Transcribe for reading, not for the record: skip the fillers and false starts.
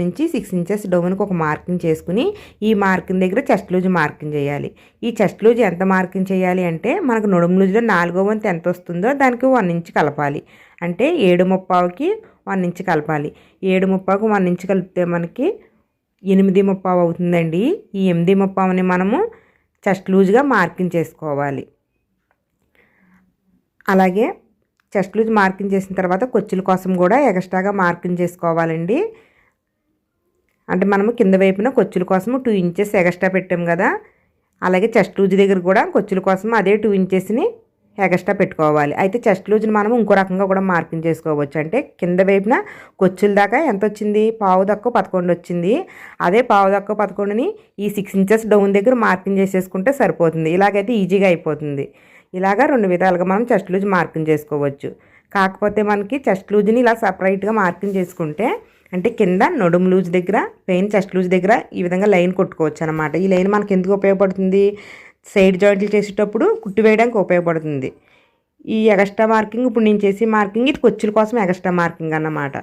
నుంచి 6 ఇంచెస్ డౌన్కి ఒక మార్కింగ్ చేసుకుని ఈ మార్కింగ్ దగ్గర చెస్ట్ లూజ్ మార్కింగ్ చేయాలి. ఈ చెస్ట్ లూజ్ ఎంత మార్కింగ్ చేయాలి అంటే మనకు నడుము లూజ్లో 4వ వంతు ఎంత వస్తుందో దానికి 1 ఇంచ్ కలపాలి. అంటే 7:30కి 1 ఇంచ్ కలపాలి. 7:30కి 1 ఇంచ్ కలిపితే మనకి 8:30 అవుతుందండి. ఈ 8:30ని మనము చెస్ట్ లూజ్గా మార్కింగ్ చేసుకోవాలి. అలాగే చెస్ట్ లూజ్ మార్కింగ్ చేసిన తర్వాత కుచ్చుల కోసం కూడా ఎక్స్ట్రాగా మార్కింగ్ చేసుకోవాలండి. అంటే మనము కింద వైపున కుచ్చుల కోసం 2 ఇంచెస్ ఎక్స్ట్రా పెట్టాం కదా, అలాగే చెస్ట్ లూజ్ దగ్గర కూడా కుచ్చుల కోసం అదే 2 ఇంచెస్ని ఎక్స్ట్రా పెట్టుకోవాలి. అయితే చెస్ట్ లూజ్ని మనము ఇంకో రకంగా కూడా మార్కింగ్ చేసుకోవచ్చు. అంటే కింద వైపున కుచ్చుల దాకా ఎంత వచ్చింది, 11 వచ్చింది. అదే 11:11ని ఈ 6 ఇంచెస్ డౌన్ దగ్గర మార్కింగ్ చేసేసుకుంటే సరిపోతుంది. ఇలాగైతే ఈజీగా అయిపోతుంది. ఇలాగా 2 విధాలుగా మనం చెస్ట్ లూజ్ మార్కింగ్ చేసుకోవచ్చు. కాకపోతే మనకి చెస్ట్ లూజ్ని ఇలా సపరేట్గా మార్కింగ్ చేసుకుంటే అంటే కింద నడుము లూజ్ దగ్గర పెయిన్ చెస్ట్ లూజ్ దగ్గర ఈ విధంగా లైన్ కొట్టుకోవచ్చు అనమాట. ఈ లైన్ మనకి ఎందుకు ఉపయోగపడుతుంది, సైడ్ జాయింట్లు చేసేటప్పుడు కుట్టు వేయడానికి ఉపయోగపడుతుంది. ఈ ఎక్స్ట్రా మార్కింగ్ ఇప్పుడు నేను చేసే మార్కింగ్ ఇది కుచ్చుల కోసం ఎక్స్ట్రా మార్కింగ్ అన్నమాట.